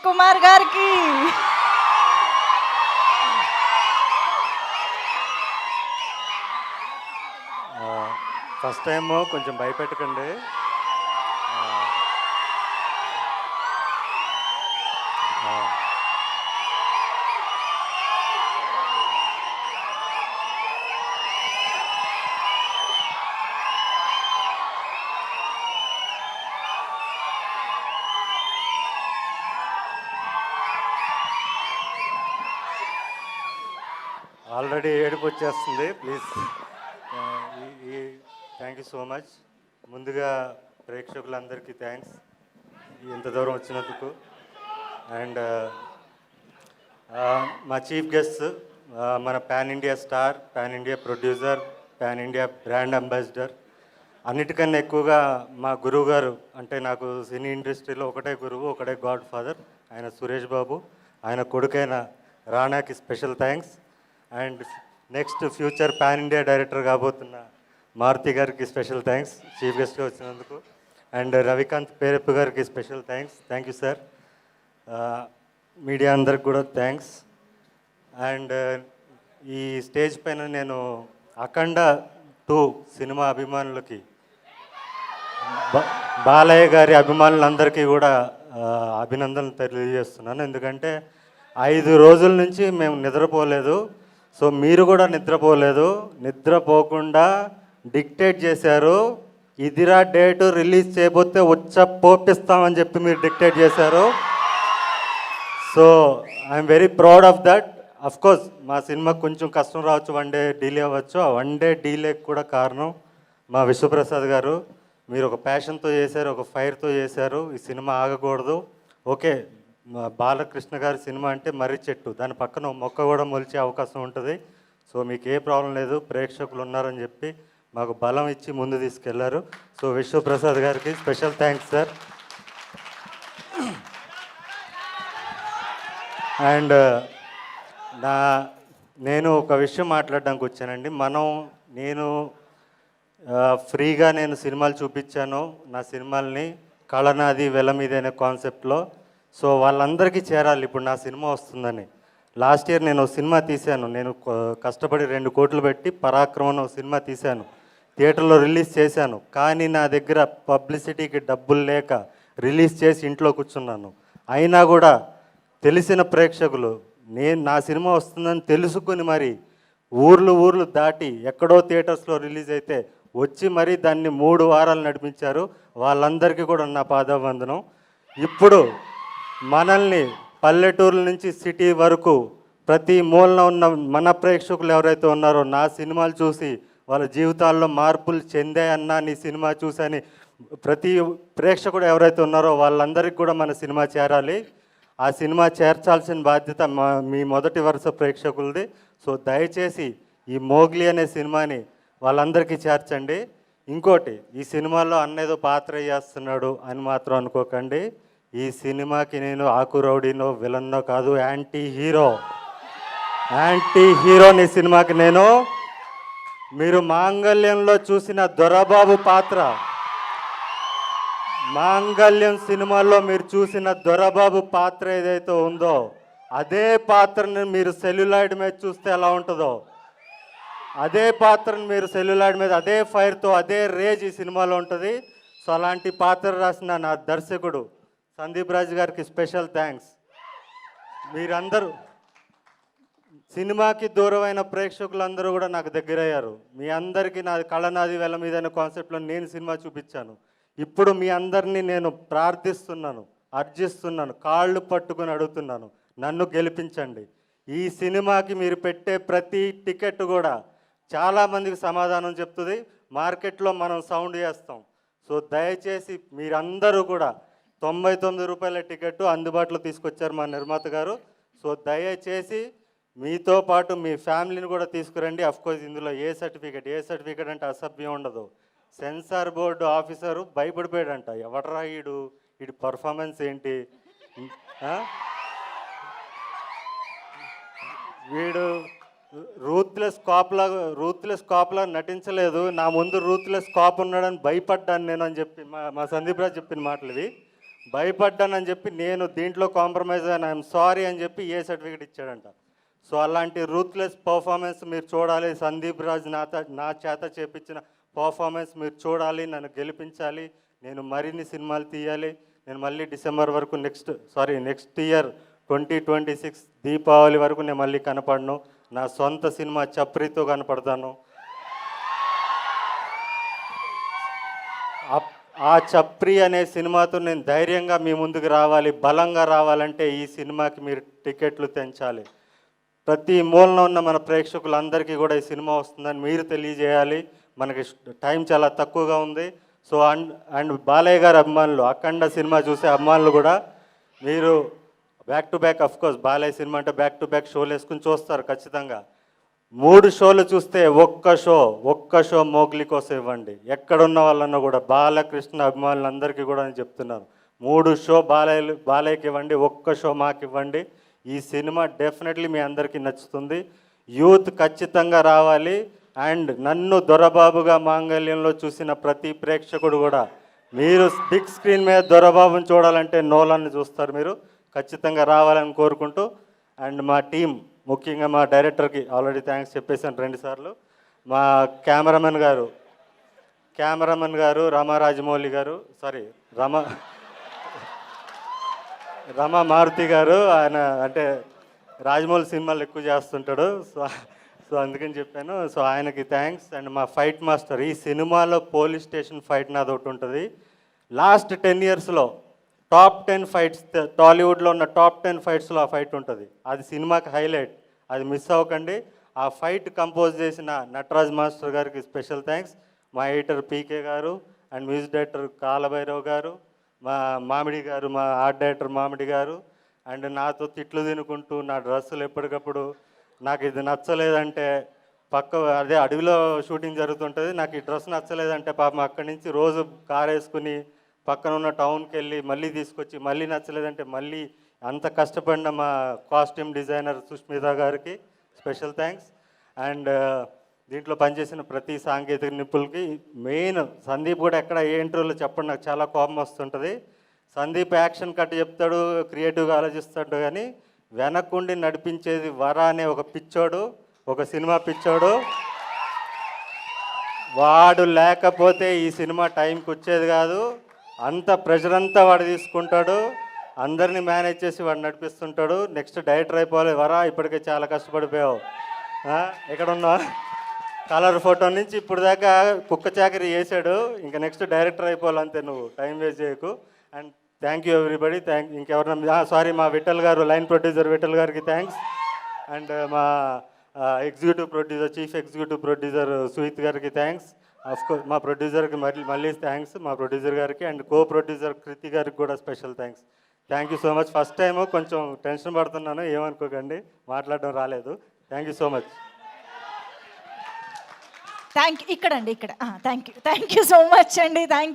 కుమార్ గారికి. First time కొంచెం భయపెట్టకండి. Already ఏడుపు వచ్చేస్తుంది. Please, thank you so much. ముందుగా ప్రేక్షకులందరికీ థ్యాంక్స్ ఇంత దూరం వచ్చినందుకు. అండ్ మా చీఫ్ గెస్ట్, మన pan India star, pan India producer, pan India brand ambassador, అన్నిటికన్నా ఎక్కువగా మా గురువు గారు, అంటే నాకు సినీ ఇండస్ట్రీలో ఒకటే గురువు, ఒకటే గాడ్ ఫాదర్, ఆయన సురేష్ బాబు. ఆయన కొడుకైన రాణాకి special thanks. And next future pan India director కాబోతున్న మారుతి గారికి స్పెషల్ థ్యాంక్స్ చీఫ్ గెస్ట్గా వచ్చినందుకు. అండ్ రవికాంత్ పేరెప్పు గారికి special thanks. Thank you sir. Media అందరికి కూడా థ్యాంక్స్. అండ్ ఈ స్టేజ్ పైన నేను అఖండ 2 సినిమా అభిమానులకి, బాలయ్య గారి అభిమానులందరికీ కూడా అభినందనలు తెలియజేస్తున్నాను. ఎందుకంటే 5 రోజుల నుంచి మేము నిద్రపోలేదు. సో మీరు కూడా నిద్రపోలేదు. నిద్రపోకుండా డిక్టేట్ చేశారు. ఇదిరా డేటు, రిలీజ్ చేయబోతే పోపిస్తామని చెప్పి మీరు డిక్టేట్ చేశారు. So I'm very proud of that. Of course మా సినిమాకి కొంచెం కష్టం రావచ్చు, 1 డే డిలే అవ్వచ్చు. ఆ 1 డే డిలేకి కూడా కారణం మా విశ్వప్రసాద్ గారు. మీరు ఒక ప్యాషన్తో చేశారు, ఒక ఫైర్తో చేశారు. ఈ సినిమా ఆగకూడదు. ఓకే, బాలకృష్ణ గారి సినిమా అంటే మర్రి చెట్టు, దాని పక్కన మొక్క కూడా మొలిచే అవకాశం ఉంటుంది. సో మీకు ఏ ప్రాబ్లం లేదు, ప్రేక్షకులు ఉన్నారని చెప్పి మాకు బలం ఇచ్చి ముందు తీసుకెళ్లారు. సో విశ్వప్రసాద్ గారికి స్పెషల్ థ్యాంక్స్ సార్. అండ్ నేను ఒక విషయం మాట్లాడడానికి వచ్చానండి. నేను ఫ్రీగా సినిమాలు చూపించాను, నా సినిమాల్ని కళనాది వెల మీద అనే కాన్సెప్ట్లో. సో వాళ్ళందరికీ చేరాలి ఇప్పుడు నా సినిమా వస్తుందని. లాస్ట్ ఇయర్ నేను సినిమా తీశాను. నేను కష్టపడి 2 కోట్లు పెట్టి పరాక్రమం సినిమా తీశాను, థియేటర్లో రిలీజ్ చేశాను. కానీ నా దగ్గర పబ్లిసిటీకి డబ్బులు లేక రిలీజ్ చేసి ఇంట్లో కూర్చున్నాను. అయినా కూడా తెలిసిన ప్రేక్షకులు నా సినిమా వస్తుందని తెలుసుకుని మరి ఊర్లు దాటి ఎక్కడో థియేటర్స్లో రిలీజ్ అయితే వచ్చి మరీ దాన్ని 3 వారాలు నడిపించారు. వాళ్ళందరికీ కూడా నా పాదావందనం. ఇప్పుడు మనల్ని పల్లెటూర్ల నుంచి సిటీ వరకు ప్రతి మూలన ఉన్న మన ప్రేక్షకులు ఎవరైతే ఉన్నారో, నా సినిమాలు చూసి వాళ్ళ జీవితాల్లో మార్పులు చెందాయన్నా నీ సినిమా చూసని ప్రతి ప్రేక్షకుడు ఎవరైతే ఉన్నారో వాళ్ళందరికీ కూడా మన సినిమా చేరాలి. ఆ సినిమా చేర్చాల్సిన బాధ్యత మీ మొదటి వరుస ప్రేక్షకులది. సో దయచేసి ఈ మోగ్లీ అనే సినిమాని వాళ్ళందరికీ చేర్చండి. ఇంకోటి, ఈ సినిమాలో అన్నేదో పాత్ర చేస్తున్నాడు అని మాత్రం అనుకోకండి. ఈ సినిమాకి నేను ఆకురౌడీనో విలన్నో కాదు, యాంటీ హీరోని సినిమాకి నేను. మీరు మాంగళ్యంలో చూసిన దొరబాబు పాత్ర, మాంగళ్యం సినిమాలో మీరు చూసిన దొరబాబు పాత్ర ఏదైతే ఉందో అదే పాత్రను మీరు సెల్యులాయిడ్ మీద చూస్తే ఎలా ఉంటుందో, అదే పాత్రను మీరు సెల్యులాయిడ్ మీద అదే ఫైర్తో అదే రేజ్ ఈ సినిమాలో ఉంటుంది. సో అలాంటి పాత్ర రాసిన నా దర్శకుడు సందీప్ రాజ్ గారికి స్పెషల్ థ్యాంక్స్. మీరందరూ సినిమాకి దూరమైన ప్రేక్షకులందరూ కూడా నాకు దగ్గరయ్యారు. మీ అందరికీ నాది కళనాది వెల మీద అనే కాన్సెప్ట్లో నేను సినిమా చూపించాను. ఇప్పుడు మీ అందరినీ నేను ప్రార్థిస్తున్నాను, అర్జిస్తున్నాను, కాళ్ళు పట్టుకుని అడుగుతున్నాను, నన్ను గెలిపించండి. ఈ సినిమాకి మీరు పెట్టే ప్రతి టికెట్ కూడా చాలామందికి సమాధానం చెప్తుంది. మార్కెట్లో మనం సౌండ్ చేస్తాం. సో దయచేసి మీరందరూ కూడా 99 రూపాయల టికెట్ అందుబాటులో తీసుకొచ్చారు మా నిర్మాత గారు. సో దయచేసి మీతో పాటు మీ ఫ్యామిలీని కూడా తీసుకురండి. అఫ్కోర్స్ ఇందులో ఏ సర్టిఫికేట్ అంటే అసభ్యం ఉండదు. సెన్సార్ బోర్డు ఆఫీసరు భయపడిపోయాడంట, ఎవడరా వీడి పర్ఫార్మెన్స్ ఏంటి, వీడు రూత్లెస్ కాప్లా నటించలేదు, నా ముందు రూత్లెస్ కాప్ ఉన్నాడని భయపడ్డాను నేను అని చెప్పి మా సందీప్ రాజ్ చెప్పిన మాటలు ఇవి. భయపడ్డానని చెప్పి నేను దీంట్లో కాంప్రమైజ్ అయినా ఐఎమ్ సారీ అని చెప్పి ఏ సర్టిఫికేట్ ఇచ్చాడంట. సో అలాంటి రూత్లెస్ పర్ఫార్మెన్స్ మీరు చూడాలి. సందీప్ రాజ్ నా చేత చేపించిన పర్ఫార్మెన్స్ మీరు చూడాలి, నన్ను గెలిపించాలి, నేను మరిన్ని సినిమాలు తీయాలి. నేను మళ్ళీ డిసెంబర్ వరకు నెక్స్ట్ ఇయర్ 2026 దీపావళి వరకు నేను మళ్ళీ కనపడను. నా సొంత సినిమా చప్రితో కనపడతాను. ఆ చప్రి అనే సినిమాతో నేను ధైర్యంగా మీ ముందుకు రావాలి. బలంగా రావాలంటే ఈ సినిమాకి మీరు టికెట్లు తెంచాలి. ప్రతి మూలన ఉన్న మన ప్రేక్షకులందరికీ కూడా ఈ సినిమా వస్తుందని మీరు తెలియజేయాలి. మనకి టైం చాలా తక్కువగా ఉంది. సో అండ్ బాలయ్య గారి అభిమానులు, అఖండ సినిమా చూసే అభిమానులు కూడా మీరు back to back, of course Balayya cinema అంటే బ్యాక్ టు బ్యాక్ షోలు వేసుకుని చూస్తారు ఖచ్చితంగా. 3 షోలు చూస్తే ఒక్క షో మోగ్లీ కోసం ఇవ్వండి. ఎక్కడున్న వాళ్ళన్నా కూడా బాలకృష్ణ అభిమానులందరికీ కూడా నేను చెప్తున్నాను, 3 షో బాలయ్యకి ఇవ్వండి, ఒక్క షో మాకు ఇవ్వండి. ఈ సినిమా డెఫినెట్లీ మీ అందరికీ నచ్చుతుంది. యూత్ ఖచ్చితంగా రావాలి. అండ్ నన్ను దొరబాబుగా మాంగళ్యంలో చూసిన ప్రతి ప్రేక్షకుడు కూడా, మీరు బిగ్ స్క్రీన్ మీద దొరబాబుని చూడాలంటే నోలాన్ని చూస్తారు. మీరు ఖచ్చితంగా రావాలని కోరుకుంటూ, అండ్ మా టీం ముఖ్యంగా మా డైరెక్టర్కి ఆల్రెడీ థ్యాంక్స్ చెప్పేసాను 2 సార్లు. మా కెమెరామెన్ గారు రామారాజమౌళి గారు, రమా మారుతి గారు, ఆయన అంటే రాజమౌళి సినిమాలు ఎక్కువ చేస్తుంటాడు. సో అందుకని చెప్పాను. సో ఆయనకి థ్యాంక్స్. అండ్ మా ఫైట్ మాస్టర్, ఈ సినిమాలో పోలీస్ స్టేషన్ ఫైట్ నాది ఒకటి ఉంటుంది. లాస్ట్ 10 ఇయర్స్లో టాప్ 10 ఫైట్స్, టాలీవుడ్లో ఉన్న టాప్ 10 ఫైట్స్లో ఆ ఫైట్ ఉంటుంది. అది సినిమాకి హైలైట్, అది మిస్ అవ్వకండి. ఆ ఫైట్ కంపోజ్ చేసిన నటరాజ్ మాస్టర్ గారికి స్పెషల్ థ్యాంక్స్. మా ఎడిటర్ పీకే గారు అండ్ మ్యూజిక్ డైరెక్టర్ కాలభైరవ్ గారు, మా మామిడి గారు, మా ఆర్ట్ డైరెక్టర్ మామిడి గారు. అండ్ నాతో తిట్లు తినుకుంటూ నా డ్రెస్సులు ఎప్పటికప్పుడు నాకు ఇది నచ్చలేదంటే, అదే అడవిలో షూటింగ్ జరుగుతుంటుంది, నాకు ఈ డ్రెస్ నచ్చలేదంటే పాపం అక్కడి నుంచి రోజు కార్ వేసుకుని పక్కన ఉన్న టౌన్కి వెళ్ళి మళ్ళీ తీసుకొచ్చి, మళ్ళీ నచ్చలేదంటే మళ్ళీ అంత కష్టపడిన మా కాస్ట్యూమ్ డిజైనర్ సుష్మిత గారికి స్పెషల్ థ్యాంక్స్. అండ్ దీంట్లో పనిచేసిన ప్రతి సాంకేతిక నిపుణులకి, మెయిన్ సందీప్ కూడా ఎక్కడ ఏ ఇంటర్వ్యూలో చెప్పండి, నాకు చాలా కోపం వస్తుంటుంది. సందీప్ యాక్షన్ కట్ చెప్తాడు, క్రియేటివ్గా ఆలోచిస్తాడు, కానీ వెనక్కుండి నడిపించేది వర అనే ఒక పిచ్చోడు, ఒక సినిమా పిచ్చోడు. వాడు లేకపోతే ఈ సినిమా టైంకి వచ్చేది కాదు. అంత ప్రెషర్ అంతా వాడు తీసుకుంటాడు, అందరినీ మేనేజ్ చేసి వాడు నడిపిస్తుంటాడు. నెక్స్ట్ డైరెక్టర్ అయిపోవాలి. వరా ఇప్పటికే చాలా కష్టపడిపోయావు, ఎక్కడున్నా కలర్ ఫోటో నుంచి ఇప్పుడు దాకా కుక్క చాకరీ చేశాడు, ఇంకా నెక్స్ట్ డైరెక్టర్ అయిపోవాలి అంతే, నువ్వు టైం వేస్ట్ చేయకు. And thank you everybody. ఇంకెవరన్నా మా విఠల్ గారు, లైన్ ప్రొడ్యూసర్ విఠల్ గారికి థ్యాంక్స్. అండ్ మా చీఫ్ ఎగ్జిక్యూటివ్ ప్రొడ్యూసర్ సుహిత్ గారికి థ్యాంక్స్. అఫ్కోర్స్ మా ప్రొడ్యూసర్కి మళ్ళీ థ్యాంక్స్, మా ప్రొడ్యూసర్ గారికి. అండ్ కో ప్రొడ్యూసర్ కృతి గారికి కూడా special thanks. Thank you so much. First time కొంచెం టెన్షన్ పడుతున్నాను, ఏమనుకోకండి, మాట్లాడడం రాలేదు. Thank you so much. Thank you so much అండి. Thank you.